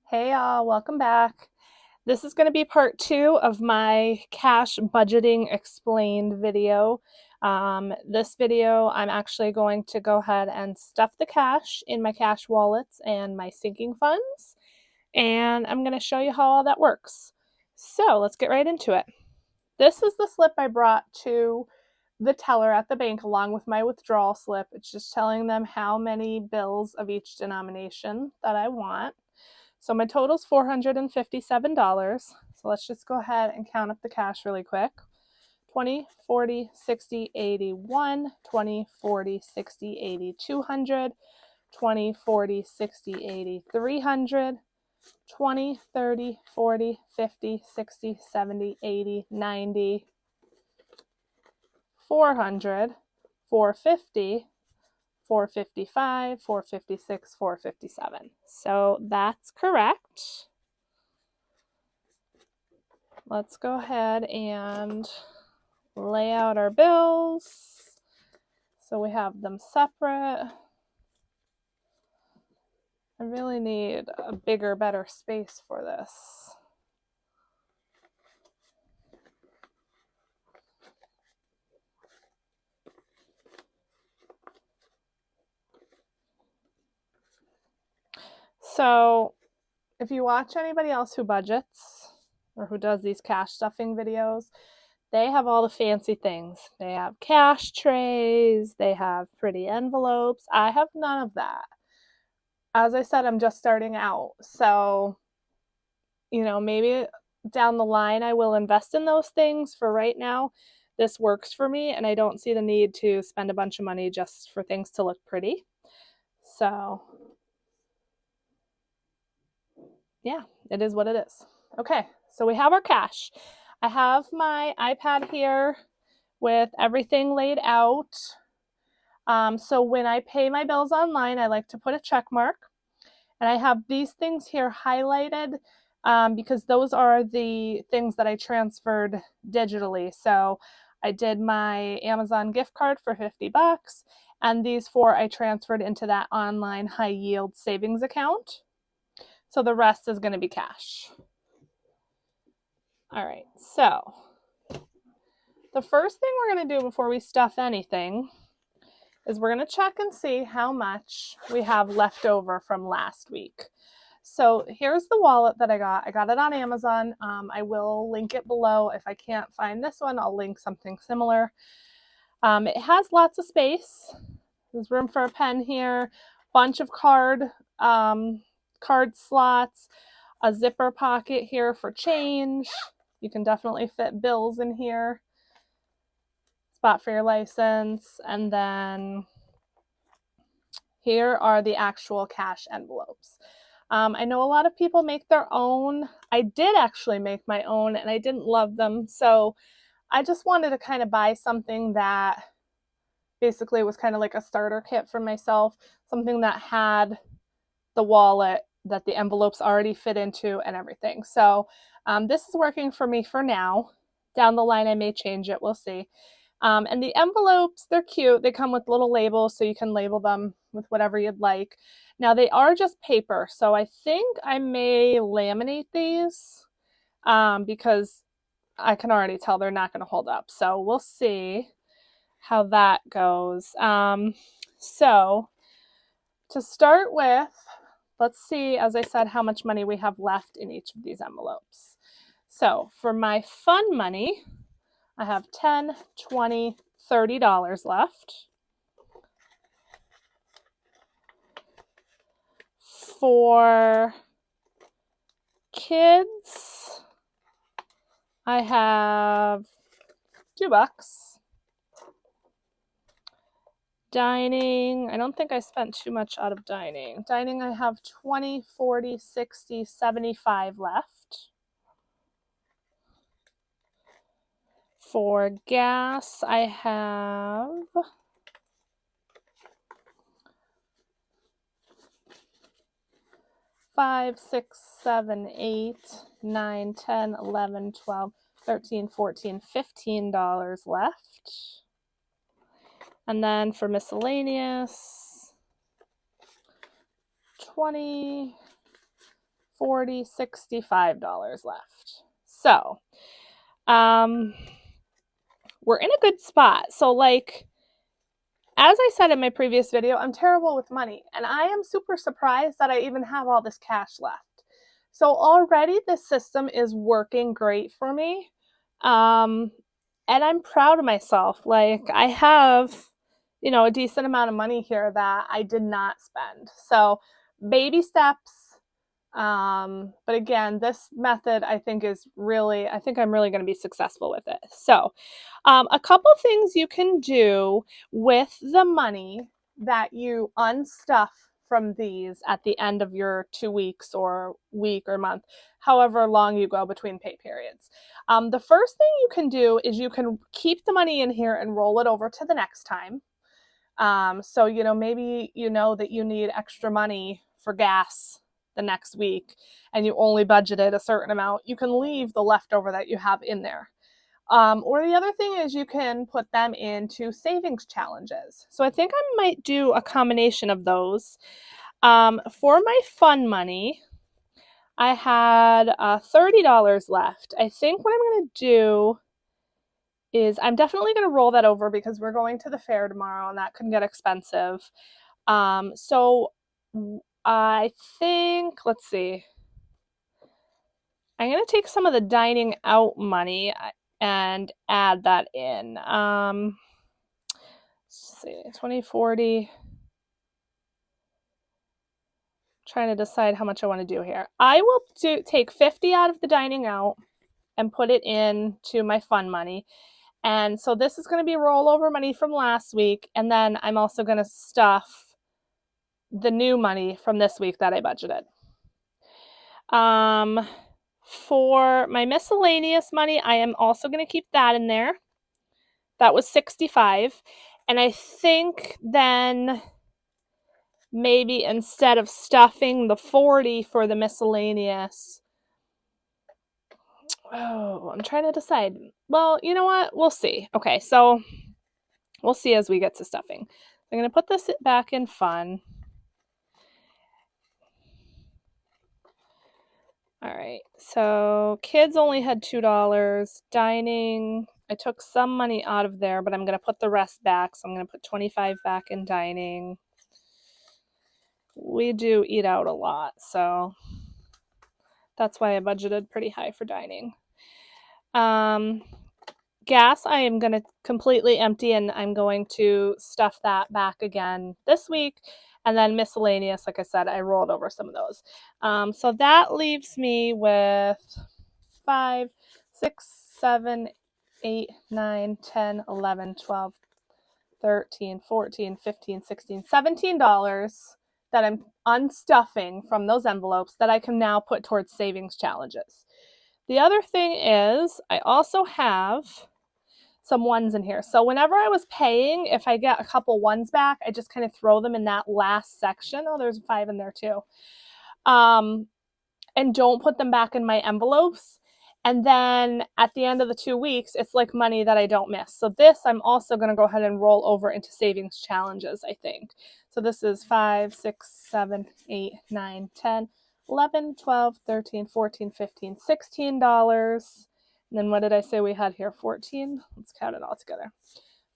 Hey y'all, welcome back. This is going to be part 2 of my cash budgeting explained video. This video, I'm actually going to go ahead and stuff the cash in my cash wallets and my sinking funds, and I'm going to show you how all that works. So let's get right into it. This is the slip I brought to the teller at the bank along with my withdrawal slip. It's just telling them how many bills of each denomination that I want. So my total is $457. So let's just go ahead and count up the cash really quick. 20, 40, 60, 80, 1, 20, 40, 60, 80, 200, 20, 40, 60, 80, 300, 20, 30, 40, 50, 60, 70, 80, 90, 400, 450, 455, 456, 457. So that's correct. Let's go ahead and lay out our bills so we have them separate. I really need a bigger, better space for this. So if you watch anybody else who budgets or who does these cash stuffing videos, they have all the fancy things. They have cash trays, they have pretty envelopes. I have none of that. As I said, I'm just starting out. So, maybe down the line I will invest in those things. For right now, this works for me, and I don't see the need to spend a bunch of money just for things to look pretty. So, yeah, it is what it is. Okay, so we have our cash. I have my iPad here with everything laid out. So when I pay my bills online, I like to put a check mark. And I have these things here highlighted because those are the things that I transferred digitally. So I did my Amazon gift card for $50, and these 4 I transferred into that online high yield savings account. So the rest is going to be cash. All right, so the first thing we're going to do before we stuff anything is we're going to check and see how much we have left over from last week. So here's the wallet that I got. I got it on Amazon. I will link it below. If I can't find this one, I'll link something similar. It has lots of space. There's room for a pen here, bunch of card slots, a zipper pocket here for change. You can definitely fit bills in here. Spot for your license, and then here are the actual cash envelopes. I know a lot of people make their own. I did actually make my own, and I didn't love them. So I just wanted to kind of buy something that basically was kind of like a starter kit for myself, something that had the wallet that the envelopes already fit into and everything. So this is working for me for now. Down the line, I may change it. We'll see. And the envelopes, they're cute. They come with little labels, so you can label them with whatever you'd like. Now, they are just paper, so I think I may laminate these because I can already tell they're not going to hold up. So we'll see how that goes. So to start with, let's see, as I said, how much money we have left in each of these envelopes. So for my fun money, I have $10, $20, $30 left. For kids, I have $2. Dining, I don't think I spent too much out of dining. Dining, I have 20, 40, 60, 75 left. For gas, I have $5, $6, $7, $8, $9, $10, $11, $12, $13, $14, $15 left. And then for miscellaneous, 20, $40, $65 left. So, we're in a good spot. So like, as I said in my previous video, I'm terrible with money, and I am super surprised that I even have all this cash left. So already this system is working great for me. And I'm proud of myself. Like, I have, a decent amount of money here that I did not spend. So baby steps. But again, this method I think I'm really going to be successful with it. So a couple things you can do with the money that you unstuff from these at the end of your 2 weeks or week or month, however long you go between pay periods. The first thing you can do is you can keep the money in here and roll it over to the next time. So, maybe that you need extra money for gas the next week and you only budgeted a certain amount. You can leave the leftover that you have in there. Or the other thing is you can put them into savings challenges. So I think I might do a combination of those. For my fun money, I had $30 left. I think what I'm going to do is I'm definitely going to roll that over because we're going to the fair tomorrow and that can get expensive. So I think, let's see, I'm going to take some of the dining out money and add that in. Let's see, 2040. Trying to decide how much I want to do here. I will take 50 out of the dining out and put it into my fun money. And so this is going to be rollover money from last week. And then I'm also going to stuff the new money from this week that I budgeted. For my miscellaneous money, I am also going to keep that in there. That was 65. And I think then maybe instead of stuffing the 40 for the miscellaneous, I'm trying to decide. Well, you know what? We'll see. Okay, so we'll see as we get to stuffing. I'm going to put this back in fun. All right, so kids only had $2. Dining, I took some money out of there, but I'm going to put the rest back. So I'm going to put 25 back in dining. We do eat out a lot, so that's why I budgeted pretty high for dining. Gas, I am going to completely empty, and I'm going to stuff that back again this week. And then miscellaneous, like I said, I rolled over some of those. So that leaves me with 5, 6, 7, 8, 9, 10, 11, 12, 13, 14, 15, 16, $17 that I'm unstuffing from those envelopes that I can now put towards savings challenges. The other thing is I also have some ones in here. So whenever I was paying, if I get a couple ones back, I just kind of throw them in that last section. Oh, there's 5 in there too. And don't put them back in my envelopes. And then at the end of the 2 weeks, it's like money that I don't miss. So this I'm also going to go ahead and roll over into savings challenges, I think. So this is 5, 6, 7, 8, 9, 10, 11, 12, 13, 14, 15, $16. And then what did I say we had here? 14? Let's count it all together.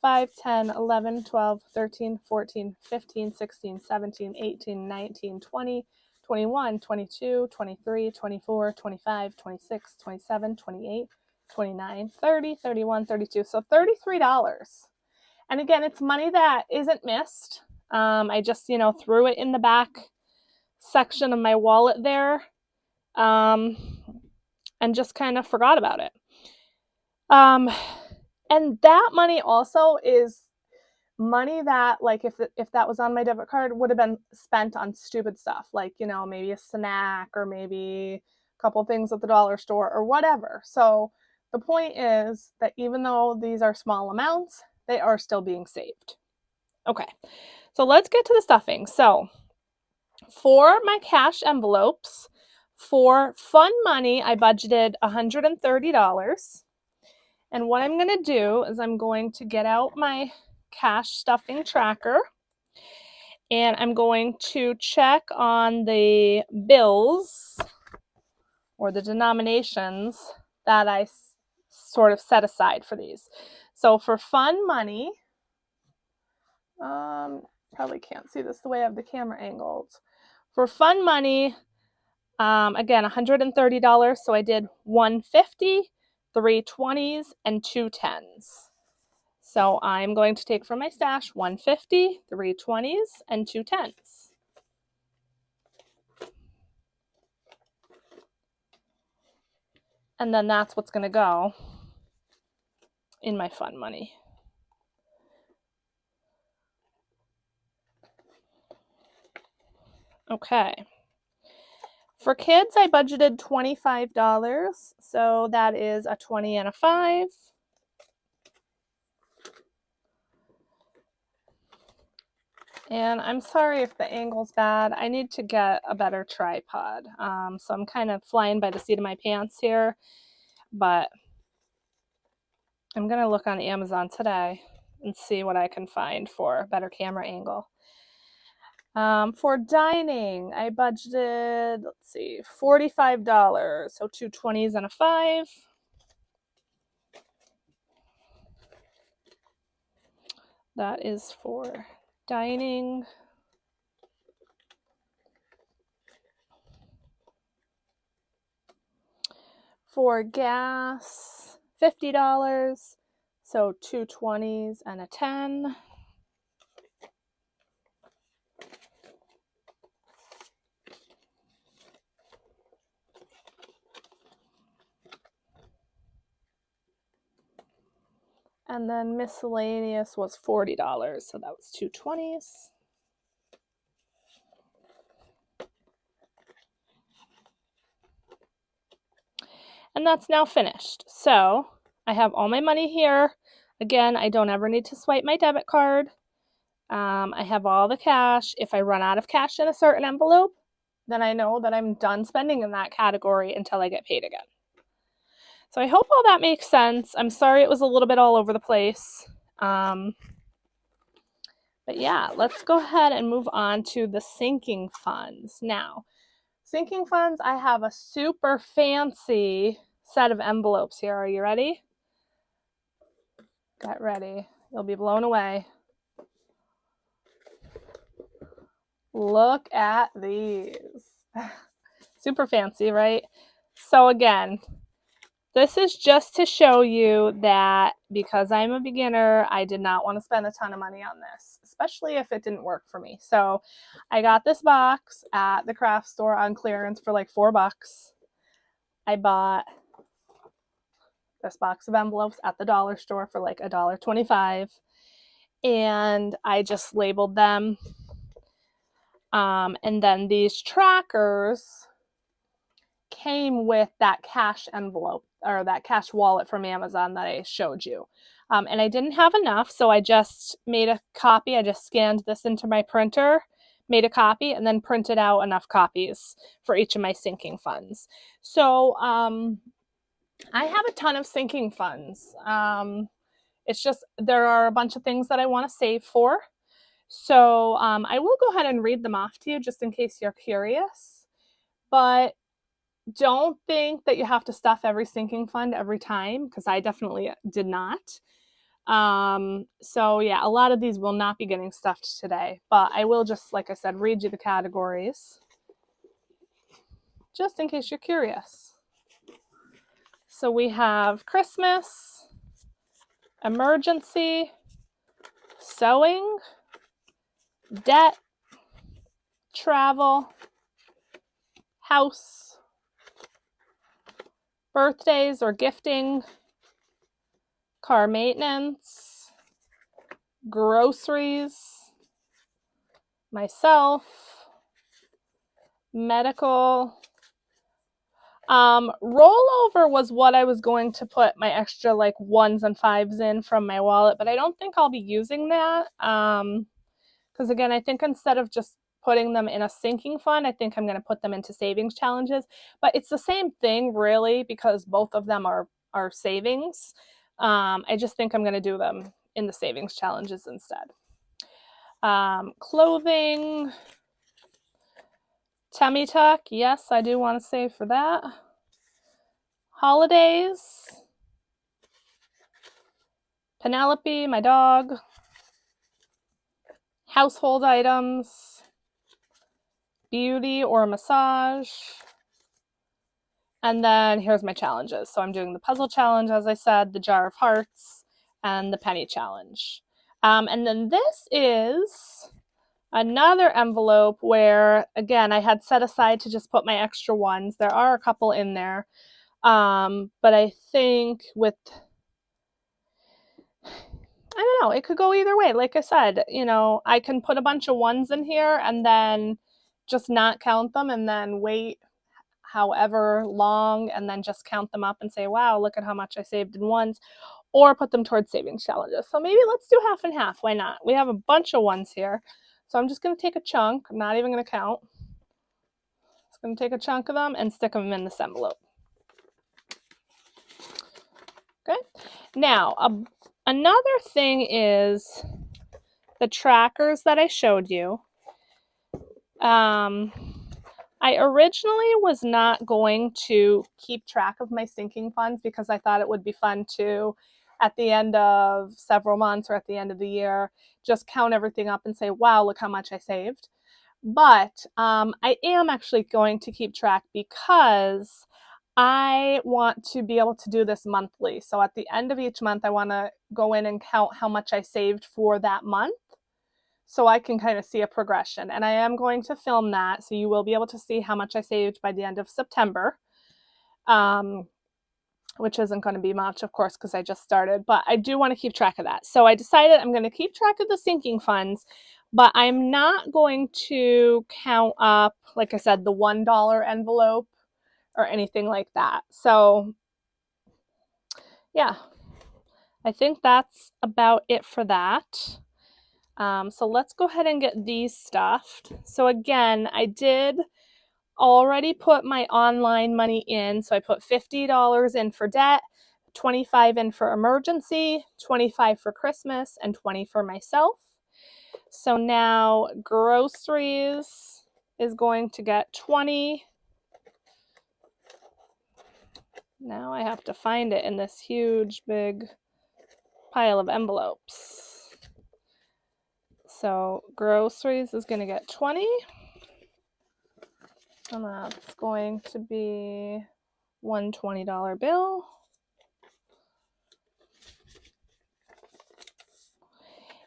5, 10, 11, 12, 13, 14, 15, 16, 17, 18, 19, 20, 21, 22, 23, 24, 25, 26, 27, 28, 29, 30, 31, 32. So $33. And again, it's money that isn't missed. I just, threw it in the back section of my wallet there and just kind of forgot about it. And that money also is money that, like, if that was on my debit card, would have been spent on stupid stuff, like, maybe a snack or maybe a couple things at the dollar store or whatever. So the point is that even though these are small amounts, they are still being saved. Okay, so let's get to the stuffing. So for my cash envelopes, for fun money, I budgeted $130. And what I'm going to do is I'm going to get out my cash stuffing tracker and I'm going to check on the bills or the denominations that I sort of set aside for these. So for fun money, probably can't see this the way I have the camera angled. For fun money, again, $130. So I did 150, 3 20s, and 2 10s. So I'm going to take from my stash 150, 3 20s, and 2 10s. And then that's what's going to go in my fun money. Okay. For kids, I budgeted $25. So that is a 20 and a 5. And I'm sorry if the angle's bad. I need to get a better tripod. So I'm kind of flying by the seat of my pants here. But I'm going to look on Amazon today and see what I can find for a better camera angle. For dining, I budgeted, let's see, $45. So 2 20s and a 5. That is for dining. For gas, $50. So 2 20s and a 10. And then miscellaneous was $40. So that was 2 20s. And that's now finished. So I have all my money here. Again, I don't ever need to swipe my debit card. I have all the cash. If I run out of cash in a certain envelope, then I know that I'm done spending in that category until I get paid again. So I hope all that makes sense. I'm sorry it was a little bit all over the place. But yeah, let's go ahead and move on to the sinking funds. Now, sinking funds, I have a super fancy set of envelopes here. Are you ready? Get ready. You'll be blown away. Look at these. Super fancy, right? So again, this is just to show you that because I'm a beginner, I did not want to spend a ton of money on this, especially if it didn't work for me. So I got this box at the craft store on clearance for like $4. I bought this box of envelopes at the dollar store for like $1.25. And I just labeled them. And then these trackers came with that cash envelope or that cash wallet from Amazon that I showed you. And I didn't have enough, so I just made a copy. I just scanned this into my printer, made a copy, and then printed out enough copies for each of my sinking funds. So I have a ton of sinking funds. It's just there are a bunch of things that I want to save for. So I will go ahead and read them off to you just in case you're curious. But don't think that you have to stuff every sinking fund every time, because I definitely did not. So yeah, a lot of these will not be getting stuffed today, but I will just, like I said, read you the categories just in case you're curious. So we have Christmas, emergency, sewing, debt, travel, house, birthdays or gifting, car maintenance, groceries, myself, medical. Rollover was what I was going to put my extra like 1s and 5s in from my wallet, but I don't think I'll be using that. Because again, I think instead of just putting them in a sinking fund, I think I'm going to put them into savings challenges. But it's the same thing really, because both of them are savings. I just think I'm going to do them in the savings challenges instead. Clothing, tummy tuck. Yes, I do want to save for that. holidays, Penelope, my dog, household items, beauty or massage, and then here's my challenges. So I'm doing the puzzle challenge, as I said, the jar of hearts, and the penny challenge. And then this is another envelope where, again, I had set aside to just put my extra ones. There are a couple in there. But I think with, I don't know, it could go either way. Like I said, you know, I can put a bunch of ones in here and then just not count them and then wait however long and then just count them up and say, wow, look at how much I saved in ones, or put them towards savings challenges. So maybe let's do half and half. Why not? We have a bunch of ones here. So I'm just going to take a chunk. I'm not even going to count. Just going to take a chunk of them and stick them in this envelope. Okay. Now, another thing is the trackers that I showed you. I originally was not going to keep track of my sinking funds because I thought it would be fun to, at the end of several months or at the end of the year, just count everything up and say, wow, look how much I saved. But I am actually going to keep track because I want to be able to do this monthly. So at the end of each month, I want to go in and count how much I saved for that month, so I can kind of see a progression. And I am going to film that, so you will be able to see how much I saved by the end of September, which isn't going to be much, of course, because I just started, but I do want to keep track of that. So I decided I'm going to keep track of the sinking funds, but I'm not going to count up, like I said, the $1 envelope or anything like that. So yeah, I think that's about it for that. So let's go ahead and get these stuffed. So again, I did already put my online money in. So I put $50 in for debt, $25 in for emergency, $25 for Christmas, and $20 for myself. So now groceries is going to get $20. Now I have to find it in this huge big pile of envelopes. So groceries is going to get $20. And that's going to be one $20 bill.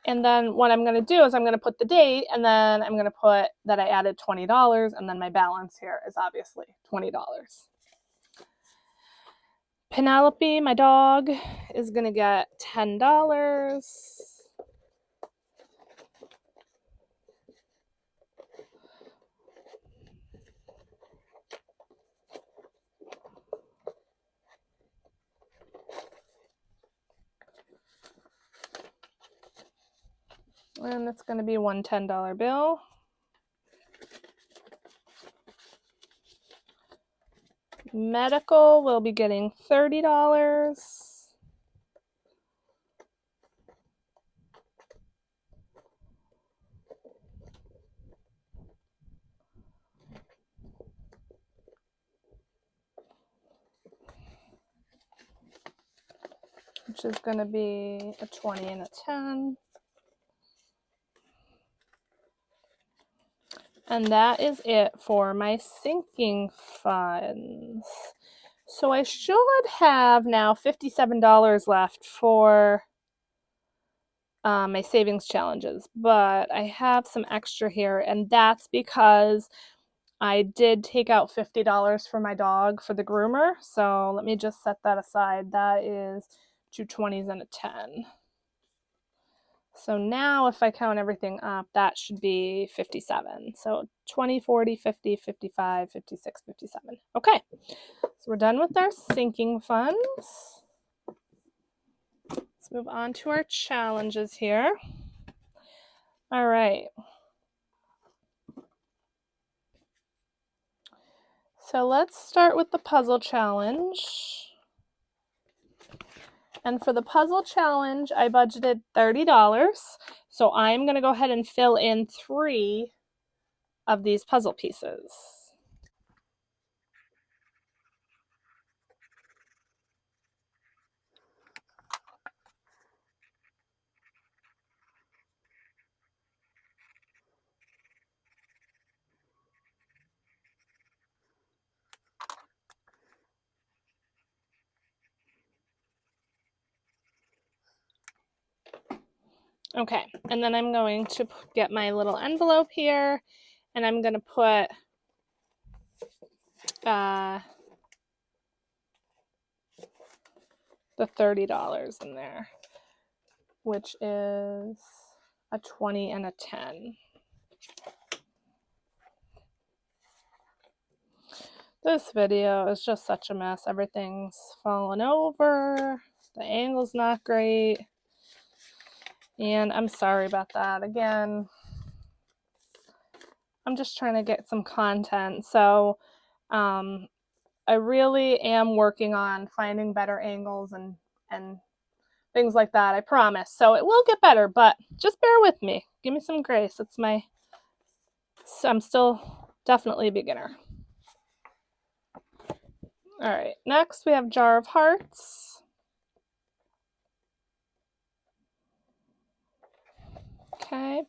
And then what I'm going to do is I'm going to put the date, and then I'm going to put that I added $20, and then my balance here is obviously $20. Penelope, my dog, is going to get $10. And it's going to be one $10 bill. Medical will be getting $30. Which is going to be a 20 and a 10. And that is it for my sinking funds. So I should have now $57 left for my savings challenges, but I have some extra here, and that's because I did take out $50 for my dog for the groomer. So let me just set that aside. That is 2 20s and a 10. So now if I count everything up, that should be 57. So 20, 40, 50, 55, 56, 57. Okay, so we're done with our sinking funds. Let's move on to our challenges here. All right. So let's start with the puzzle challenge. And for the puzzle challenge, I budgeted $30. So I'm going to go ahead and fill in 3 of these puzzle pieces. Okay, and then I'm going to get my little envelope here, and I'm going to put the $30 in there, which is a 20 and a 10. This video is just such a mess. Everything's falling over. The angle's not great. And I'm sorry about that. Again, I'm just trying to get some content. So I really am working on finding better angles and things like that, I promise. So it will get better, but just bear with me. Give me some grace. I'm still definitely a beginner. All right, next we have Jar of Hearts. Okay,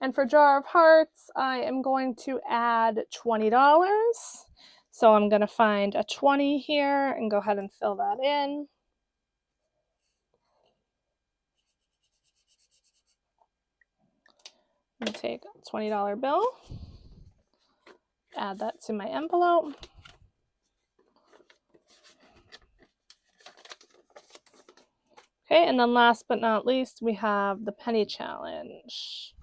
and for Jar of Hearts, I am going to add $20. So I'm going to find a 20 here and go ahead and fill that in. I'm going to take a $20 bill, add that to my envelope. Okay, and then last but not least, we have the penny challenge.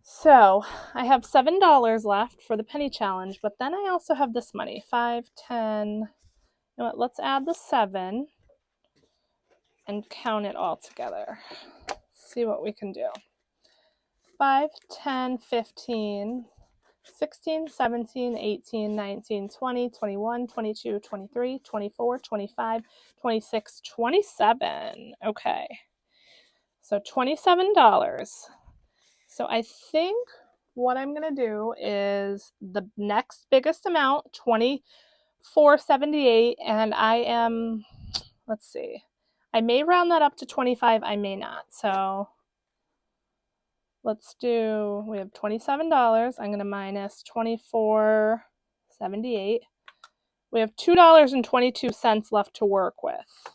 So I have $7 left for the penny challenge, but then I also have this money, 5, 10. You know what, let's add the 7 and count it all together. See what we can do. 5, 10, 15, 16, 17, 18, 19, 20, 21, 22, 23, 24, 25, 26, 27. Okay. So $27. So I think what I'm going to do is the next biggest amount, $24.78, and I am, let's see, I may round that up to 25, I may not. So let's do, we have $27. I'm going to minus $24.78. We have $2.22 left to work with.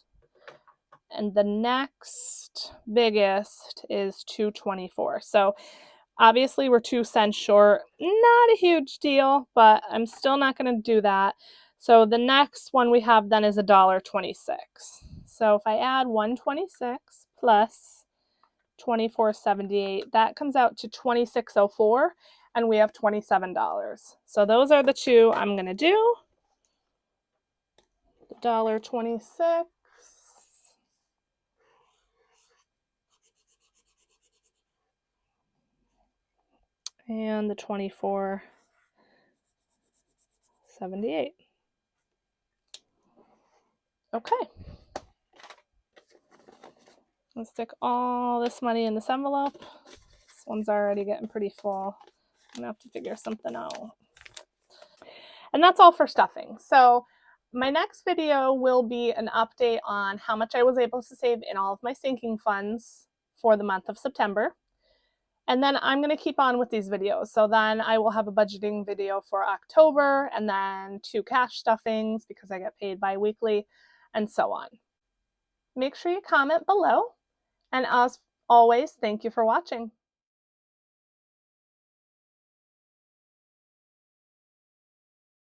And the next biggest is $2.24. So obviously we're 2 cents short. Not a huge deal, but I'm still not going to do that. So the next one we have then is $1.26. So if I add 126 plus 24.78, that comes out to 26.04, and we have $27. So those are the two I'm going to do. $1.26. And the 24.78. Okay. Let's stick all this money in this envelope. This one's already getting pretty full. I'm gonna have to figure something out. And that's all for stuffing. So my next video will be an update on how much I was able to save in all of my sinking funds for the month of September. And then I'm going to keep on with these videos. So then I will have a budgeting video for October, and then 2 cash stuffings because I get paid bi-weekly, and so on. Make sure you comment below. And as always, thank you for watching.